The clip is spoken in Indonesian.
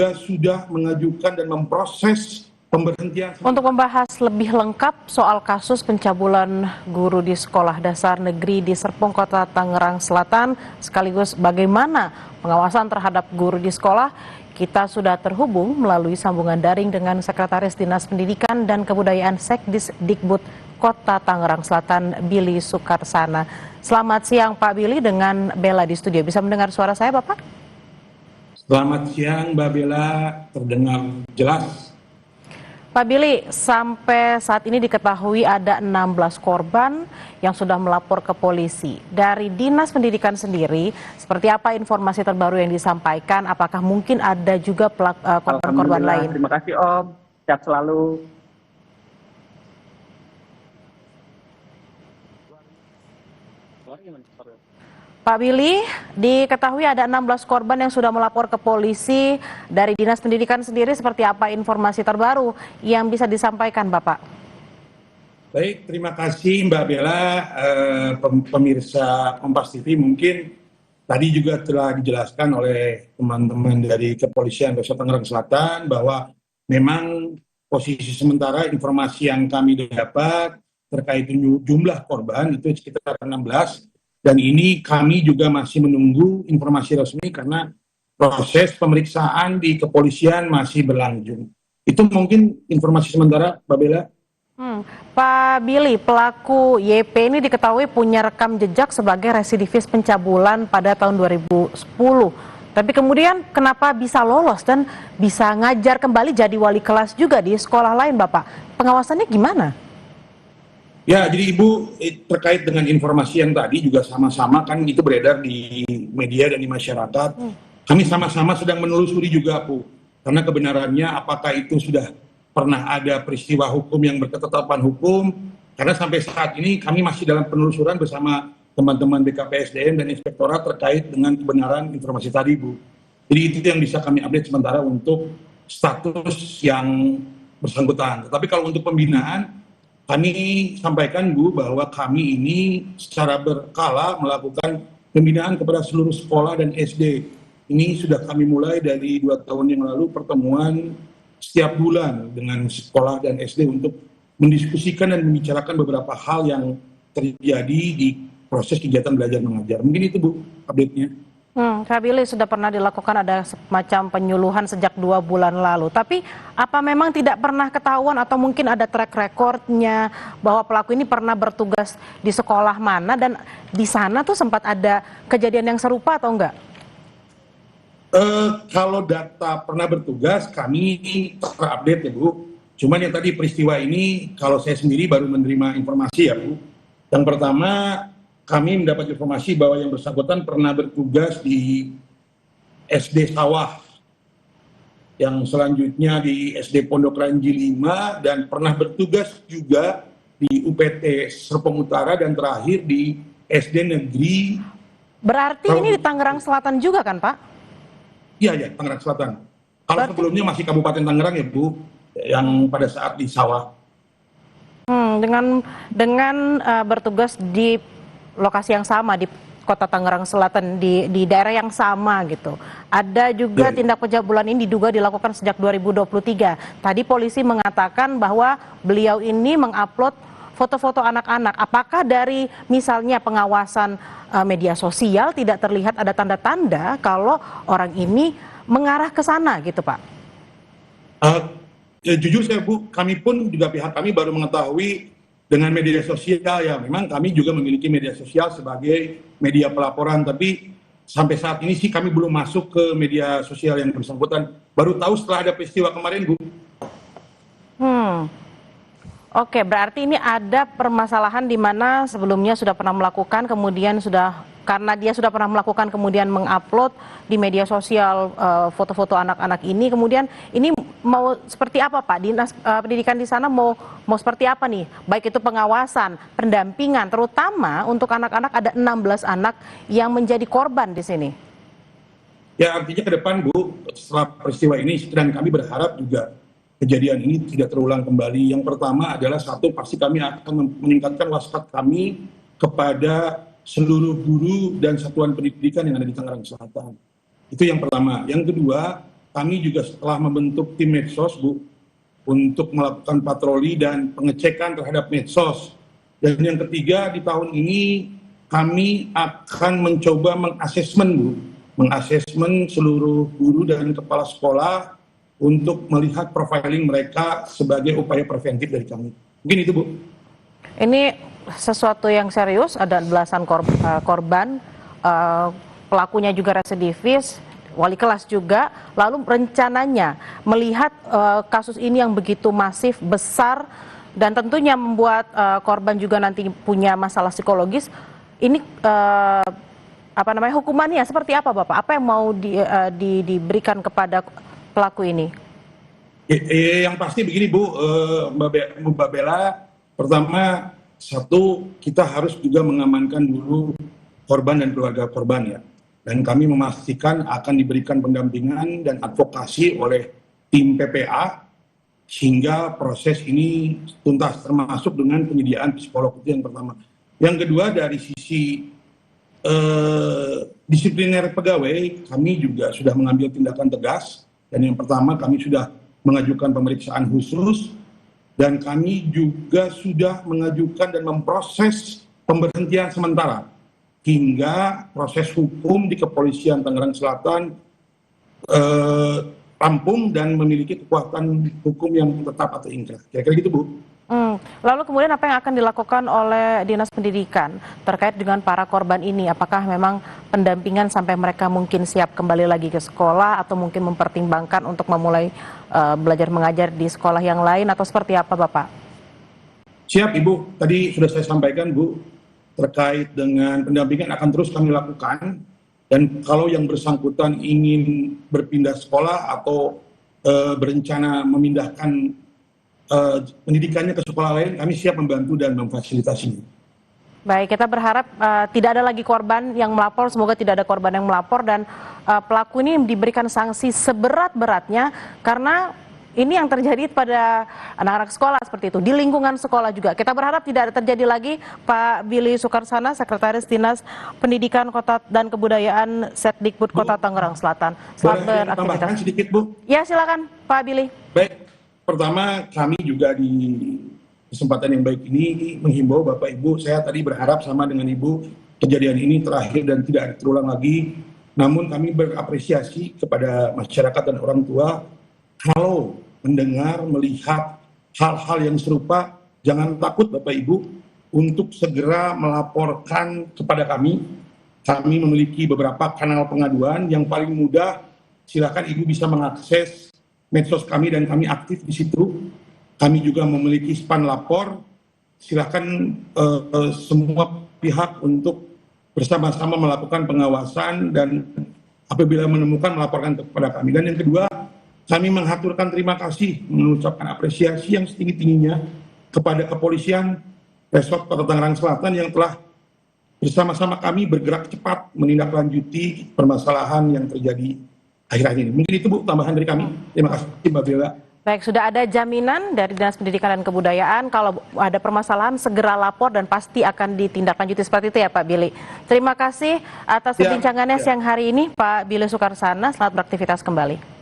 sudah mengajukan dan memproses pemberhentian. Untuk membahas lebih lengkap soal kasus pencabulan guru di Sekolah Dasar Negeri di Serpong, Kota Tangerang Selatan, sekaligus bagaimana pengawasan terhadap guru di sekolah, kita sudah terhubung melalui sambungan daring dengan Sekretaris Dinas Pendidikan dan Kebudayaan Sekdisdikbud Kota Tangerang Selatan, Billy Sukarsana. Selamat siang Pak Billy, dengan Bella di studio. Bisa mendengar suara saya Bapak? Selamat siang Mbak Bella, terdengar jelas. Pak Billy, sampai saat ini diketahui ada 16 korban yang sudah melapor ke polisi. Dari Dinas Pendidikan sendiri, seperti apa informasi terbaru yang disampaikan? Apakah mungkin ada juga korban-korban lain? Terima kasih Om, sehat selalu. Pak Billy, diketahui ada 16 korban yang sudah melapor ke polisi. Dari Dinas Pendidikan sendiri, seperti apa informasi terbaru yang bisa disampaikan Bapak? Baik, terima kasih Mbak Bella. Pemirsa Kompas TV, mungkin tadi juga telah dijelaskan oleh teman-teman dari Kepolisian Resort Tangerang Selatan bahwa memang posisi sementara informasi yang kami dapat terkait jumlah korban itu sekitar 16. Dan ini kami juga masih menunggu informasi resmi karena proses pemeriksaan di kepolisian masih berlanjut. Itu mungkin informasi sementara, Mbak Bella. Pak Billy, pelaku YP ini diketahui punya rekam jejak sebagai residivis pencabulan pada tahun 2010. Tapi kemudian kenapa bisa lolos dan bisa ngajar kembali jadi wali kelas juga di sekolah lain, Bapak? Pengawasannya gimana? Ya, jadi Ibu terkait dengan informasi yang tadi juga sama-sama kan itu beredar di media dan di masyarakat. Kami sama-sama sedang menelusuri juga, Bu. Karena kebenarannya apakah itu sudah pernah ada peristiwa hukum yang berketetapan hukum. Karena sampai saat ini kami masih dalam penelusuran bersama teman-teman BKPSDM dan Inspektorat terkait dengan kebenaran informasi tadi, Bu. Jadi itu yang bisa kami update sementara untuk status yang bersangkutan. Tetapi kalau untuk pembinaan, kami sampaikan Bu bahwa kami ini secara berkala melakukan pembinaan kepada seluruh sekolah dan SD. Ini sudah kami mulai dari 2 tahun yang lalu, pertemuan setiap bulan dengan sekolah dan SD untuk mendiskusikan dan membicarakan beberapa hal yang terjadi di proses kegiatan belajar mengajar. Mungkin itu Bu update-nya. Kak Billy, sudah pernah dilakukan ada semacam penyuluhan sejak 2 bulan lalu. Tapi apa memang tidak pernah ketahuan atau mungkin ada track recordnya bahwa pelaku ini pernah bertugas di sekolah mana dan di sana tuh sempat ada kejadian yang serupa atau enggak? Kalau data pernah bertugas kami terupdate ya Bu. Cuman yang tadi peristiwa ini kalau saya sendiri baru menerima informasi ya Bu. Yang pertama, kami mendapat informasi bahwa yang bersangkutan pernah bertugas di SD Sawah, yang selanjutnya di SD Pondok Ranji 5, dan pernah bertugas juga di UPT Serpong Utara, dan terakhir di SD Negeri. Berarti ini di Tangerang Selatan juga kan Pak? Iya, Tangerang Selatan. Kalau sebelumnya masih Kabupaten Tangerang ya Bu, yang pada saat di Sawah. Dengan bertugas di lokasi yang sama di Kota Tangerang Selatan, di daerah yang sama gitu. Ada juga tindak pencabulan ini diduga dilakukan sejak 2023. Tadi polisi mengatakan bahwa beliau ini mengupload foto-foto anak-anak. Apakah dari misalnya pengawasan media sosial tidak terlihat ada tanda-tanda kalau orang ini mengarah ke sana gitu Pak? Jujur saya Bu, kami pun juga pihak kami baru mengetahui dengan media sosial. Ya memang kami juga memiliki media sosial sebagai media pelaporan, tapi sampai saat ini sih kami belum masuk ke media sosial yang bersangkutan. Baru tahu setelah ada peristiwa kemarin Bu. Oke, berarti ini ada permasalahan di mana sebelumnya sudah pernah melakukan, kemudian karena dia sudah pernah melakukan kemudian mengupload di media sosial foto-foto anak-anak ini. Kemudian ini mau seperti apa Pak? Dinas Pendidikan di sana mau seperti apa nih? Baik itu pengawasan, pendampingan, terutama untuk anak-anak, ada 16 anak yang menjadi korban di sini. Ya artinya ke depan Bu, setelah peristiwa ini dan kami berharap juga kejadian ini tidak terulang kembali. Yang pertama adalah satu, pasti kami akan meningkatkan waspada kami kepada seluruh guru dan satuan pendidikan yang ada di Tangerang Selatan. Itu yang pertama. Yang kedua, kami juga telah membentuk tim medsos, Bu, untuk melakukan patroli dan pengecekan terhadap medsos. Dan yang ketiga, di tahun ini kami akan mencoba mengasesmen, Bu, mengasesmen seluruh guru dan kepala sekolah untuk melihat profiling mereka sebagai upaya preventif dari kami. Mungkin itu, Bu. Ini sesuatu yang serius, ada belasan korban, pelakunya juga residivis, wali kelas juga. Lalu rencananya melihat kasus ini yang begitu masif, besar, dan tentunya membuat korban juga nanti punya masalah psikologis. Ini hukumannya seperti apa, Bapak? Apa yang mau diberikan kepada pelaku ini? Yang pasti begini, Bu, Mbak Bella, pertama satu, kita harus juga mengamankan dulu korban dan keluarga korban ya. Dan kami memastikan akan diberikan pendampingan dan advokasi oleh tim PPA sehingga proses ini tuntas, termasuk dengan penyediaan psikolog. Itu yang pertama. Yang kedua, dari sisi disipliner pegawai, kami juga sudah mengambil tindakan tegas. Dan yang pertama, kami sudah mengajukan pemeriksaan khusus, dan kami juga sudah mengajukan dan memproses pemberhentian sementara hingga proses hukum di Kepolisian Tangerang Selatan rampung dan memiliki kekuatan hukum yang tetap atau ingkrah. Kira-kira gitu, Bu. Lalu kemudian apa yang akan dilakukan oleh Dinas Pendidikan terkait dengan para korban ini? Apakah memang pendampingan sampai mereka mungkin siap kembali lagi ke sekolah atau mungkin mempertimbangkan untuk memulai belajar mengajar di sekolah yang lain atau seperti apa, Bapak? Siap, Ibu. Tadi sudah saya sampaikan, Bu, terkait dengan pendampingan akan terus kami lakukan. Dan kalau yang bersangkutan ingin berpindah sekolah atau berencana memindahkan pendidikannya ke sekolah lain, kami siap membantu dan memfasilitasinya. Baik, kita berharap tidak ada lagi korban yang melapor, semoga tidak ada korban yang melapor dan pelaku ini diberikan sanksi seberat-beratnya karena ini yang terjadi pada anak-anak sekolah seperti itu, di lingkungan sekolah juga. Kita berharap tidak terjadi lagi. Pak Billy Sukarsana, Sekretaris Dinas Pendidikan Kota dan Kebudayaan Setdikbud Kota Tangerang Selatan. Selamat beraktivitas. Tambahkan sedikit, Bu? Ya, silakan Pak Billy. Baik. Pertama, kami juga di kesempatan yang baik ini menghimbau Bapak Ibu, saya tadi berharap sama dengan Ibu, kejadian ini terakhir dan tidak terulang lagi. Namun kami berapresiasi kepada masyarakat dan orang tua, kalau mendengar, melihat hal-hal yang serupa, jangan takut Bapak Ibu untuk segera melaporkan kepada kami. Kami memiliki beberapa kanal pengaduan. Yang paling mudah, silakan Ibu bisa mengakses medsos kami dan kami aktif di situ. Kami juga memiliki span lapor. Silakan semua pihak untuk bersama-sama melakukan pengawasan dan apabila menemukan melaporkan kepada kami. Dan yang kedua, kami mengaturkan terima kasih, mengucapkan apresiasi yang setinggi-tingginya kepada Kepolisian Resort Kota Tangerang Selatan yang telah bersama-sama kami bergerak cepat menindaklanjuti permasalahan yang terjadi akhir-akhir ini. Mungkin itu, Bu, tambahan dari kami. Terima kasih, Mbak Bella. Baik, sudah ada jaminan dari Dinas Pendidikan dan Kebudayaan kalau ada permasalahan segera lapor dan pasti akan ditindaklanjuti seperti itu ya Pak Billy. Terima kasih atas perbincangannya siang hari ini Pak Billy Sukarsana. Selamat beraktivitas kembali.